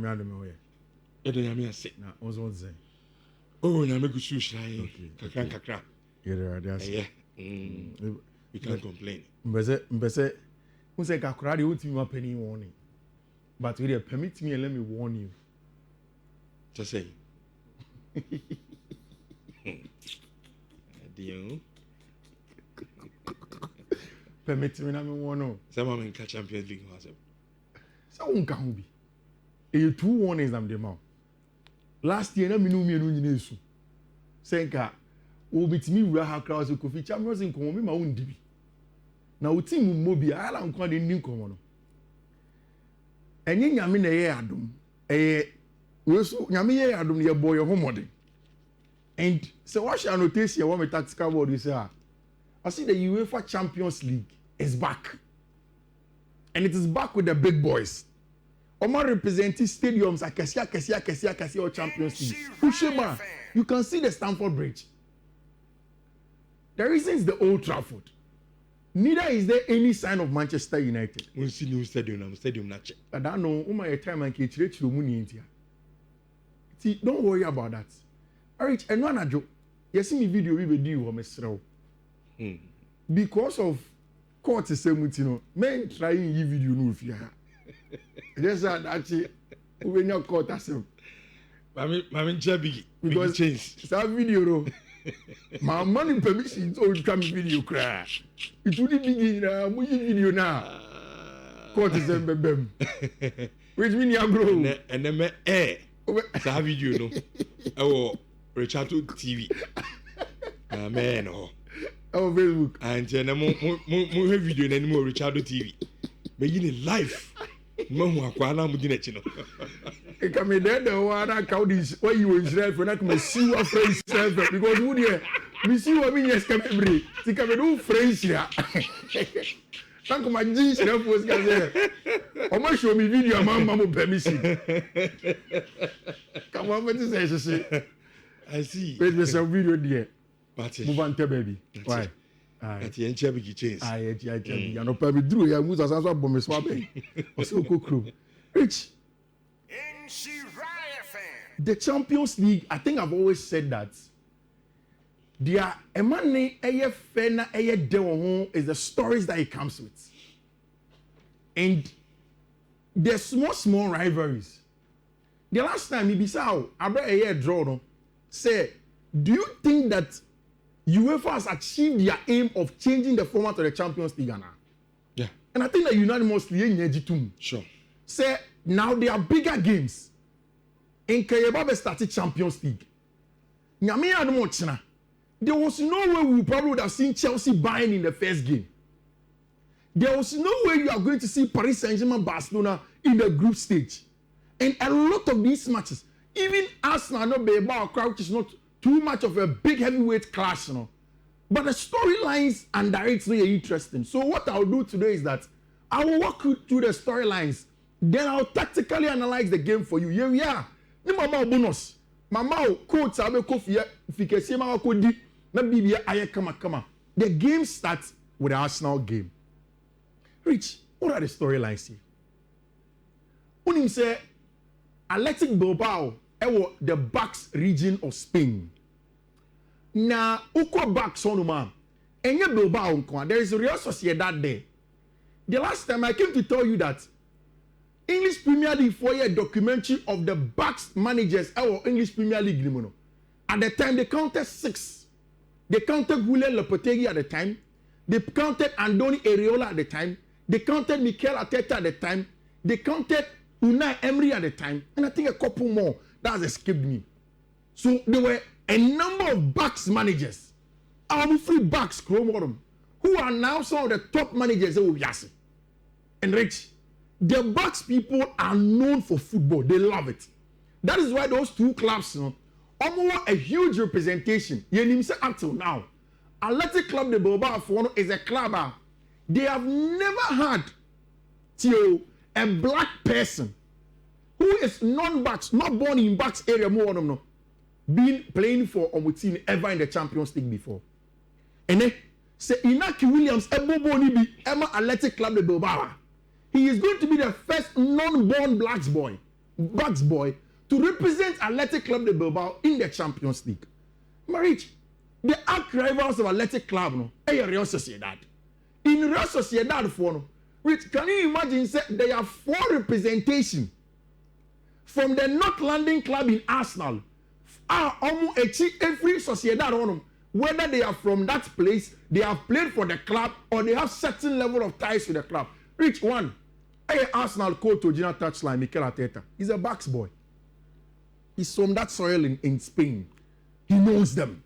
nyame adom we edo nyame ase na ozo nze oh nyame ku shushrai kakra yere ade yeah you can't complain mbese who say kakra de won't me penny warning but we permit me and let me warn you just say Dio permit me na me warn no some men catch Champions League was so won kan bi e two warnings am dem out last year na me no nyina esu senka wo bitimi wura ha crowd so Kofi Champions nkomo me ma won di bi na wo team mo bi ala nko de ni nkomo no enye nyame na ye adom we so nyame ye adom ye boy ho modern and so what shall notice here what my tactical board you say I see the UEFA Champions League is back and it is back with the big boys. Oma representing stadiums like Kesia or Champions League. Ushema, you can see the Stamford Bridge. The reason is the Old Trafford. Neither is there any sign of Manchester United. We see new stadium nache. I don't know. My time and Kichire Chiromuni India. See, don't worry about that. Alright, and one joke. You see me video we be do or because of court is saying you know, men trying you video no fear. Yes, actually, when you court as him. Mami Zerbi because change. That video, my money permission so you come video crash. It would begin movie video now. Court is saying bem. Which mean you grow. And then that video no. Oh, Richard TV. Man, oh. Oh, Facebook. And then mo video na mo Richard TV. But you need life. Mo hu akwa na mo di na chi no. E come there the one account is why you Israel for that me see what French server because who there me see what me yes come every. See come do French ya. Thank my Jesus na post ka there. O ma show me video mama mo permission. Come on what is say. I see. Wait me some video there. Move on to baby. Why? At the end Zerbi change. You know probably drew ya musa sanso bombe swabe. O se okokro. Rich. The Champions League, I think I've always said that. There a money eye fair na eye de ho is the stories that it comes with. And the small rivalries. The last time he bisa abra eye draw no say, do you think that UEFA has achieved their aim of changing the format of the Champions League now? Yeah. And I think that unanimously, sure. Say now there are bigger games. In Kayebabe started Champions League. There was no way we probably would have seen Chelsea buying in the first game. There was no way you are going to see Paris Saint-Germain Barcelona in the group stage. And a lot of these matches, even Arsenal, no Bilbao crowd, which is not too much of a big heavyweight clash, you know. But the storylines and directs really interesting. So what I'll do today is that I will walk you through the storylines. Then I'll tactically analyze the game for you. Here we are. Ni mama bonus. Mama coach abe kofi fikesi mama kodi na bibia aye kama. The game starts with the Arsenal game. Rich, what are the storylines here? Unim say Athletic Bilbao the Basque region of Spain. Na uko Basque sonuma. Enye Bilbao nko. There is a Real Sociedad there. The last time I came to tell you that English Premier League for a documentary of the Basque managers or English Premier League. At the time, they counted 6. They counted Julen Lopetegui at the time. They counted Andoni Areola at the time. They counted Mikel Arteta at the time. They counted Unai Emery at the time. And I think a couple more that has escaped me. So there were a number of Basque managers, free Basque, who are now some of the top managers of Yasi. And Rich, the Basque people are known for football. They love it. That is why those two clubs, almost a huge representation. Until now, Athletic Club de Bilbao is a club. They have never had till a black person who is non-Basque, not born in Basque area, been playing for team ever in the Champions League before. And then say Inaki Williams, Emma Athletic Club de Bilbao. He is going to be the first non-born black boy Bucks boy to represent Athletic Club de Bilbao in the Champions League. Marich, the arch rivals of Athletic Club, no, Real Sociedad. In Real Sociedad, for no, which can you imagine? Say they have 4 representation from the North London club in Arsenal. Almost every Sociedad on them, whether they are from that place, they have played for the club, or they have certain level of ties with the club. Which one? Arsenal coach original touchline, Mikel Arteta. He's a Bucks boy. He's from that soil in Spain. He knows them.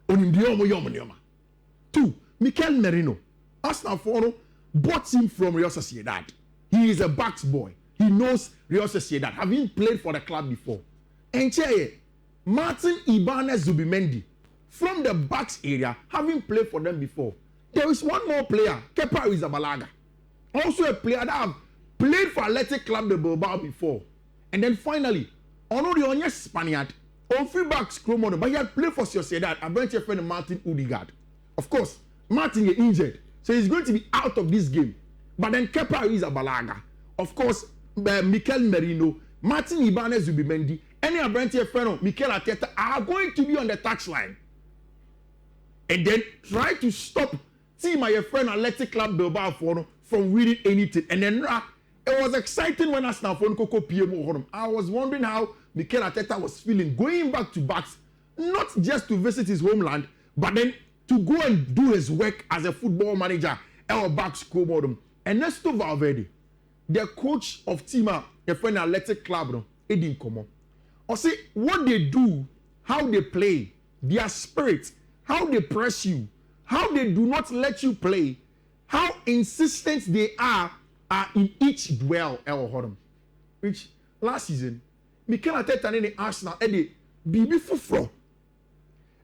2. Mikel Merino. Arsenal Fono bought him from Real Sociedad. He is a Bucks boy. He knows Real Sociedad, having played for the club before. And Martin Ibanez Zubimendi from the Bucks area, having played for them before. There is one more player, Kepa Arrizabalaga. Also a player that have played for Athletic Club de Bilbao before. And then finally, Ono the onye Spaniard, on free backs Cromono, but he had played for Sociedad. I brought your friend Martin Udegaard. Of course, Martin is injured, so he's going to be out of this game. But then Kepa Arrizabalaga, of course, Mikel Merino, Martin Ibanez Zubimendi, and I brought your friend Mikel Arteta are going to be on the touchline. And then try to stop my friend Athletic Club Bilbao from winning anything. And then it was exciting when Arsenal phone Coco PMO. I was wondering how Mikel Arteta was feeling going back to Bucks, not just to visit his homeland, but then to go and do his work as a football manager at Bucks Club. Ernesto Valverde, the coach of Tima, a friend Athletic Club, Edin Como. Or see what they do, how they play, their spirit, how they press you, how they do not let you play, how insistent they are in each duel. Which last season, Mikel Arteta and Arsenal had Bibi Fufro.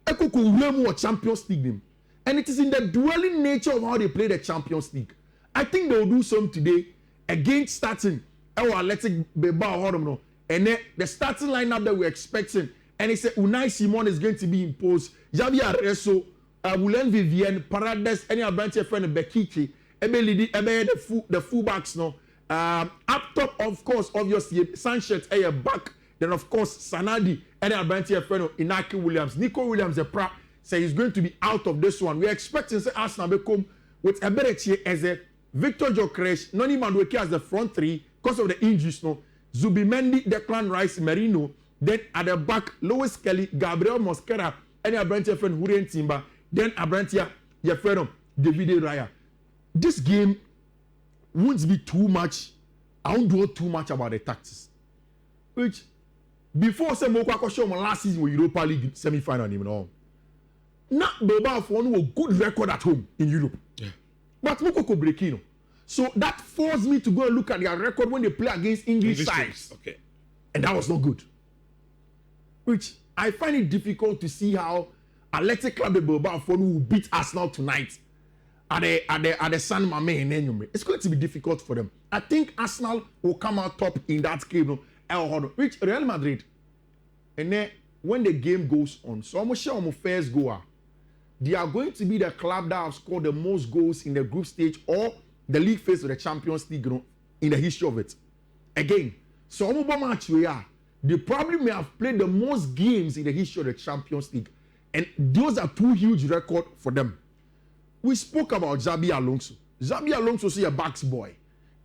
Eko ko Champions League. And it is in the dueling nature of how they play the Champions League. I think they will do some today against starting our Athletic Bilbao. And then the starting lineup that we're expecting, and it's Unai Simon is going to be imposed. Javier Arreso, Wulen Vivienne, Paredes, any branch friend Bekiki, the fullbacks no. Up top, of course, obviously Sanchez, back. Then of course Sanadi, any branch friend Inaki Williams, Nico Williams, the prop, say he's going to be out of this one. We're expecting say Arsenal become with a better as a Victor Gyökeres, Noni Madueke as the front 3 because of the injuries no. Zubimendi, Declan Rice, Merino. Then at the back, Lewis Kelly, Gabriel Mosquera, and Abrantia friend Hurrien Timber. Then Abrantia, your friend David Raya. This game won't be too much. I won't do too much about the tactics. Which, before some Mokwa show last season with Europa League semi-final, even all. Not Bilbao for a good record at home in Europe. Yeah. But Mokoko Brekino. So that forced me to go and look at their record when they play against English sides. Okay. And that was not good. Which I find it difficult to see how Athletic Club de Bilbao will beat Arsenal tonight at the San Mamé in Enyume. It's going to be difficult for them. I think Arsenal will come out top in that game. Which Real Madrid. And then when the game goes on, so I'm sure I'm first goal. They are going to be the club that have scored the most goals in the group stage or the league phase of the Champions League in the history of it. Again, so match we are. They probably may have played the most games in the history of the Champions League. And those are 2 huge records for them. We spoke about Zerbi Alonso. Zerbi Alonso is a Bucks boy.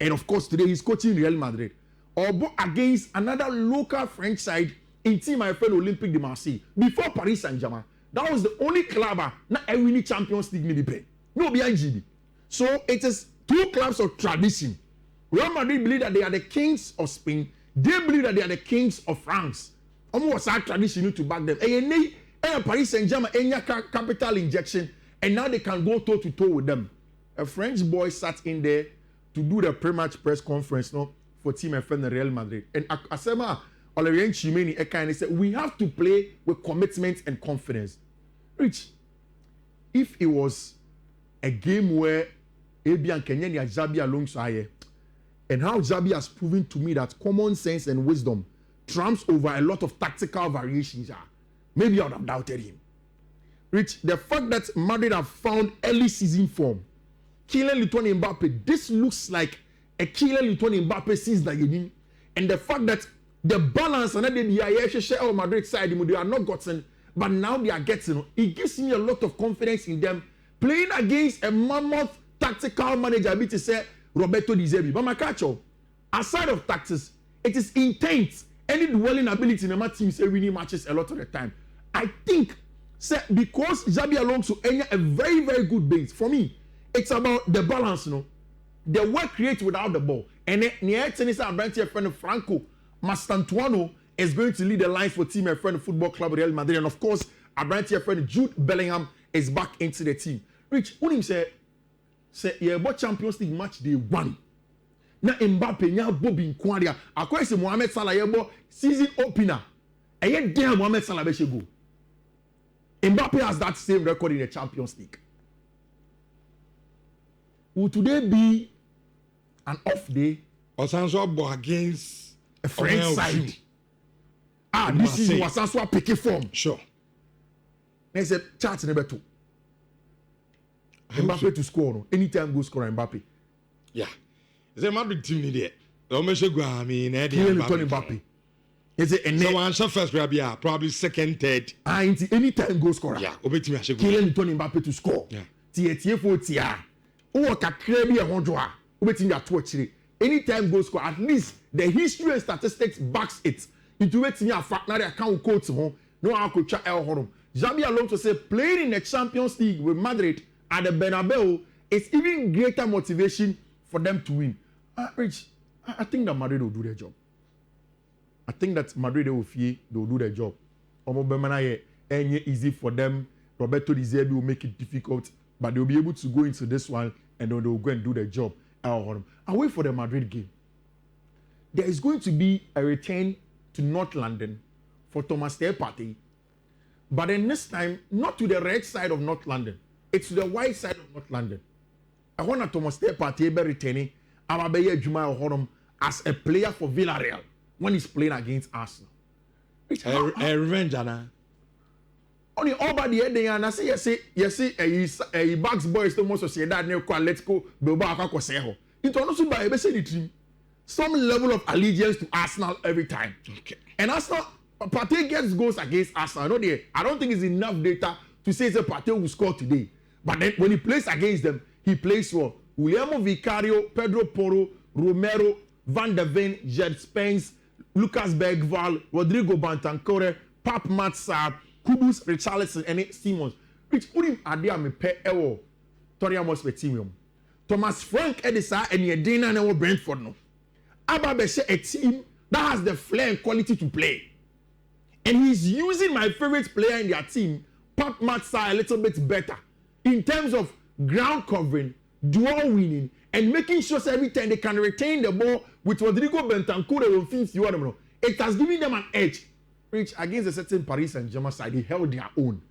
And of course, today he's coaching Real Madrid. Or against another local French side in team my friend Olympique de Marseille. Before Paris Saint-Germain. That was the only club not winning Champions League. No, behind GB. So it is 2 clubs of tradition. Real Madrid believe that they are the kings of Spain. They believe that they are the kings of France. Almost our tradition to back them. And Paris Saint-Germain, capital injection, and now they can go toe to toe with them. A French boy sat in there to do the pre-match press conference for Team FN Real Madrid. And Asema Olorien Chimeni Ekane said, we have to play with commitment and confidence. Rich, if it was a game where Ebian Kenyan and Zerbi Alonso are, and how Zerbi has proven to me that common sense and wisdom trumps over a lot of tactical variations, maybe I would have doubted him. Rich, the fact that Madrid have found early season form, Kylian Mbappe, this looks like a Kylian Mbappe since the beginning, and the fact that the balance and the Madrid side, they are not gotten, but now they are getting. It gives me a lot of confidence in them playing against a mammoth tactical manager. To say Roberto Di Zerbi, but my catch aside of tactics, it is intent. Any dwelling ability in my team is winning matches a lot of the time. I think because Xabi Alonso a very, very good base. For me, it's about the balance, the work created without the ball. And near tennis and branch friend Franco Mastantuano is going to lead the lines for team friend Football Club Real Madrid. And of course, our branch friend Jude Bellingham is back into the team. Rich, when him say yeah, but Champions League match day 1. Na Mbappe nya Bobby Nkwaria. Akwa se Mohamed Salah yebo season opener. Eye damn Mohamed Salah be go. Mbappe has that same record in the Champions League. Will today be an off day? Osanso against a French side. This season was Osanso picking form. Sure. There's a chart number 2. Mbappe to score. No? Anytime go score Mbappe. Yeah. Is a Madrid team there? Mbappe. Is it so answer first probably second, third. Anytime go score. Yeah, obetimi ashe go. Kylian Mbappe to score. Yeah. Tie for tia. O kakra bi e hojo a. Obetimi ato akire. Anytime go score, at least the history and statistics backs it. Into wetimi afa na dey account quote ho. No akotwa el horom. Xabi Alonso say playing in the Champions League with Madrid at the Bernabeu is even greater motivation for them to win. Rich, I think that Madrid will do their job. I think that Madrid will do their job. Easy for them. Roberto Di Zerbi will make it difficult, but they'll be able to go into this one and then they'll go and do their job. I'll wait for the Madrid game. There is going to be a return to North London for Thomas Partey, but then this time not to the red side of North London, it's to the white side of North London. I want Thomas Partey be returning. Amabeya Juma Horom as a player for Villarreal when he's playing against Arsenal. Revenge, Anna. Only all by the end, and I say, a Bucks boys to most of that near let's go Bilbao Akakoseho. It also by a team. Some level of allegiance to Arsenal every time. Okay. And Arsenal, Partey gets goals against Arsenal. I don't think it's enough data to say that Partey will score today. But then when he plays against them, he plays well. Guillermo Vicario, Pedro Porro, Romero, Van der Ven, Jed Spence, Lucas Bergval, Rodrigo Bantancore, Pap Matsar, Kudus, Richarlison, and Simmons. Which Urim Adia me pe ewo Tottenham Hotspur. Thomas Frank Edisa and Yedina and Brentford no. Ababeshe a team that has the flair and quality to play. And he's using my favorite player in their team, Pap Matsar, a little bit better in terms of ground covering, dual winning, and making sure every time they can retain the ball with Rodrigo Bentancur. It has given them an edge. Which against a certain Paris Saint-Germain side, they held their own.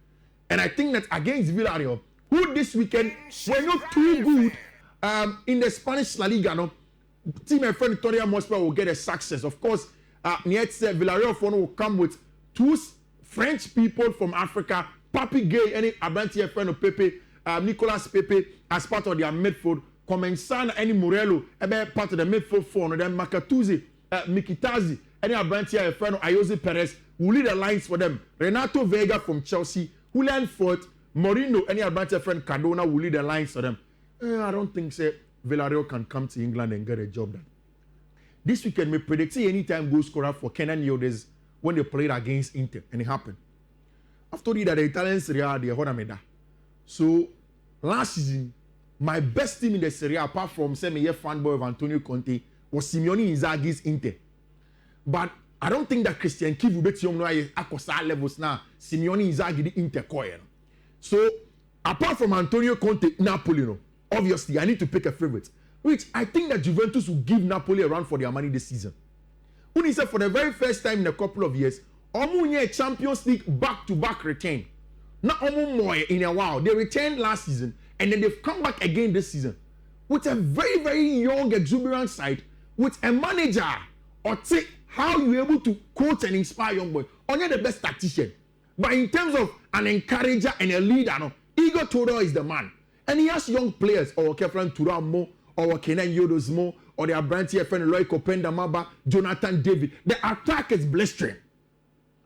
And I think that against Villarreal, who this weekend were not too good in the Spanish La Liga, no, team and friend Tottenham Hotspur will get a success. Of course, Villarreal will come with 2 French people from Africa, Papi Gay and Abanti friend of Pepe, Nicolas Pepe as part of their midfield. Comensana and Morello, part of the midfield 4. Then Makatuzi, Mikitazi, and Abanti friend of Ayoze Perez will lead the lines for them. Renato Vega from Chelsea, Julian Fort, Mourinho, and Abanti friend Cardona will lead the lines for them. I don't think Villarreal can come to England and get a job done. This weekend, we predict anytime goal scorer for Kenan Yildiz when they played against Inter, and it happened. I've told you that the Italian Serie A, they are meda. So last season, my best team in the Serie A, apart from saying a fanboy of Antonio Conte, was Simeone Inzaghi's Inter. But I don't think that Christian Kivu will bet you know at levels now. Simeone Inzaghi the Inter coin. So apart from Antonio Conte, Napoli, no, obviously I need to pick a favorite. Which I think that Juventus will give Napoli a run for their money this season. Uni said for the very first time in a couple of years, Omunye Champions League back-to-back return. Not Omunye in a while. They returned last season and then they've come back again this season with a very, very young, exuberant side, with a manager or take how you're able to coach and inspire young boys. Only the best tactician. But in terms of an encourager and a leader, no, Igor Tudor is the man. And he has young players, or Kefran Turamo, or Kenan Yildiz, or their brand here friend Loic Openda Maba, Jonathan David. The attack is blistering.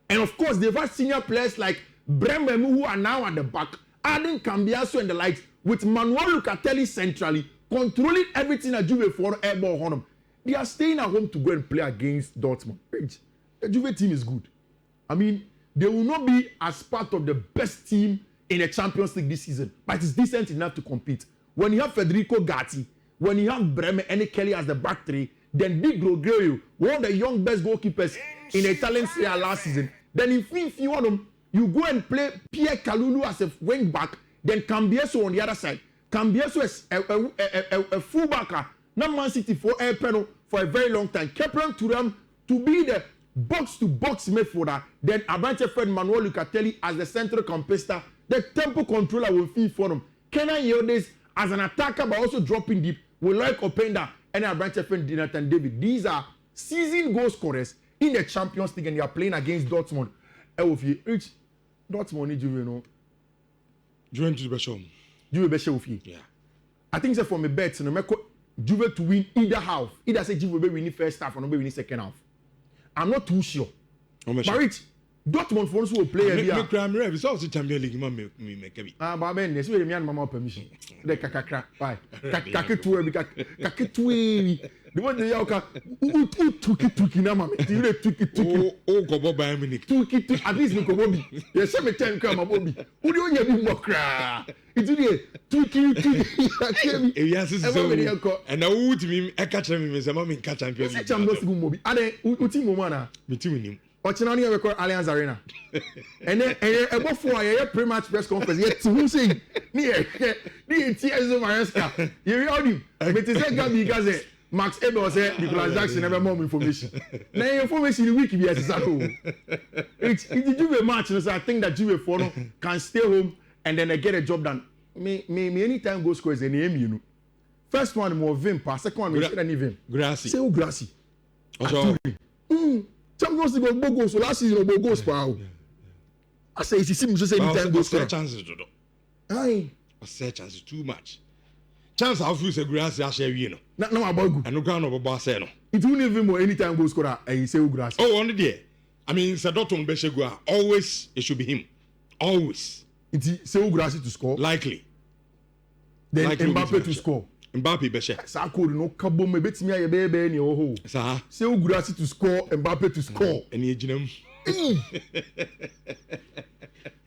And of course, they've had senior players like Bremen who are now at the back, adding Cambiaso and the likes, with Manuel Lucatelli centrally, controlling everything at Juve for airball on them. They are staying at home to go and play against Dortmund. The Juve team is good. I mean, they will not be as part of the best team in the Champions League this season, but it's decent enough to compete. When you have Federico Gatti, when you have Bremen and Kelly as the back three, then Big Rogerio, one of the young best goalkeepers in the Italian Serie A last season, then if you want them, you go and play Pierre Kalulu as a wing back, then Cambiaso on the other side. Cambiaso is a fullbacker, not Man City for a panel for a very long time. Kepler to them to be the box-to-box midfielder, then Abante Fred Manuel Lucatelli as the central competitor, the tempo controller will feed for them. Kenan Yildiz as an attacker but also dropping deep with Loic Openda and Abante Fred Jonathan David. These are seasoned goal scorers in the Champions League and they are playing against Dortmund. Rich, Dortmund need Juve, no? Juventus Besham. Juve Besham. Yeah. I think that for me bet, no matter Juve to win either half. Either say Juve will win first half or no win second half. I'm not too sure. But Rich, Dortmund for will play every year. I'm ready. So the Champions League, me make it. But Ben, this way me and Mama permission. The kakakra, why? Kakituwe, kakituwe. The one they are tuki na mama. You tuki. Oh, go Boba Munich. Tuki. At least Nico Bobby. There's some time come Bobby. Who do you be mokra? It's the tuki. Yes, it's so. And now who to me? I catch him. Me say, "Mama, catch champion." Champions League Bobby. Ade, uti mo mana. Me too him. Ochina ni we Allianz Arena. And then about 4 year pre-match press conference. Yet who say ni TSO Maresca. You hear him? But it's like Gabi Gaze. Max Ebel said Nicolas Jackson never more information. Now information in the week be as it's the Juve match, so I think that Juve for can stay home and then they get a job done. Me anytime go score is a name, you know. First one more Vim pass, second one me say Vim. Grassy. Say Grassy. Champions League go go so last season go go I say it's him just say anytime go score. Chances to do. Aye. I chances too much. Chance how few say Grassy I share you know. No about good. And no ground of boss no. It won't even more anytime go score and say Grassy. Oh, on the day. I mean, Dortmund Beshegua always it should be him. Always. It's say Grassy to score. Likely. Then Mbappe to score. Mbappe Beshe. Sa code no kabo me betimi aye bebe ni oho. Sa. Say Grassy to score, Mbappe to score. Any ejinam.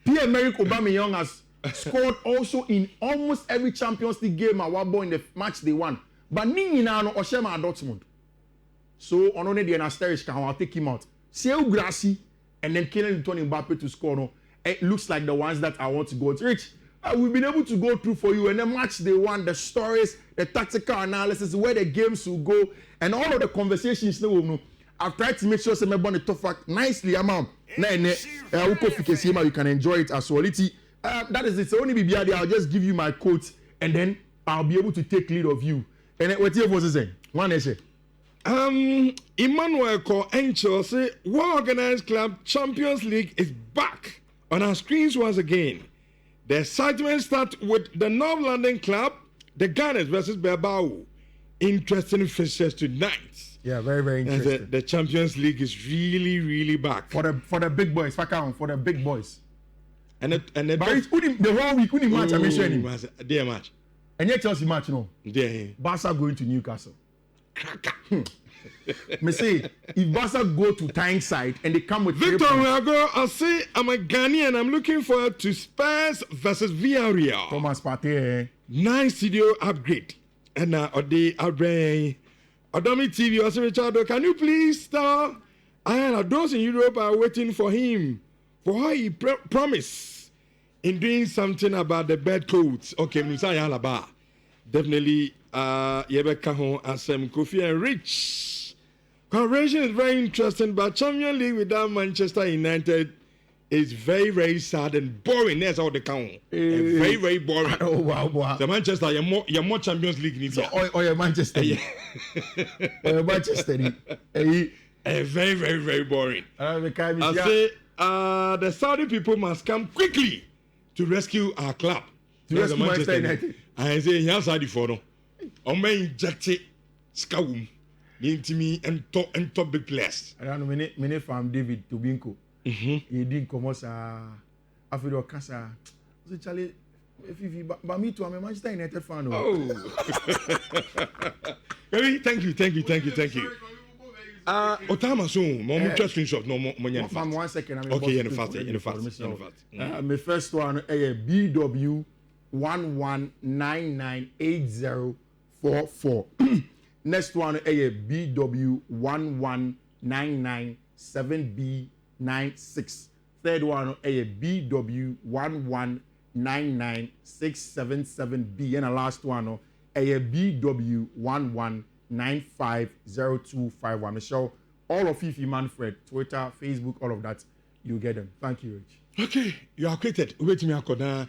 Pierre-Emerick Aubameyang has scored also in almost every Champions League game at one in the match they won. But ni nyina no Oshema at Dortmund. So on only the asterisk I'll take him out. Say Grassy and then Kylian Mbappe to score no. It looks like the ones that I want to go to. Rich, we've been able to go through for you and the match they won, the stories, the tactical analysis, where the games will go, and all of the conversations. I've tried to make sure some everybody talk fact nicely. You can enjoy it as well. That is it. So only be I'll just give you my quote and then I'll be able to take lead of you. And what you was saying? One essay. Emmanuel Ko Encho say well-organized club Champions League is back on our screens once again. The excitement starts with the North London club, the Gunners versus Bilbao. Interesting fixtures tonight. Yeah, very, very interesting. The Champions League is really, really back. For the big boys, for the big boys. And the whole week, who match? I mentioned him. Their match. And yet Chelsea match, no. Yeah. Barca going to Newcastle. Me say, if Barca go to Tyneside and they come with Victor Rago, I say I'm a Ghanaian. I'm looking forward to Spurs versus Villarreal. Thomas Partey. Nice studio upgrade. And Ode Abraham. Adomi TV also Richard. Can you please star? And those in Europe are waiting for him. For how he promised in doing something about the bad codes. Okay, Messiah Alaba. Definitely Yebeka Hon Asem Kofi and Rich. Collaboration is very interesting, but Champions League without Manchester United is very, very sad and boring. That's all the count. Very, very boring. Oh wow. The Manchester, you're more Champions League. So, or your Manchester. Or Manchester. Very, very, very boring. I say the Saudi people must come quickly to rescue our club. To rescue Manchester United. I say, here's Saudi for no. I'm injected skawum yintimi ento big players I don't know many from David Tobinko he didn't come as after the cancer so Charlie Fiifi but me too I'm a Manchester United fan Baby, thank you Otama so mo just screenshot no mo nya from 1 second I'm okay in the fact my first one BW 11998044 next one BW 11997B96 third one BW 1199677B and the last one BW 11950251 Michelle all of Fiifi Manfred Twitter Facebook all of that you get them thank you Rich okay you are created wait me akoda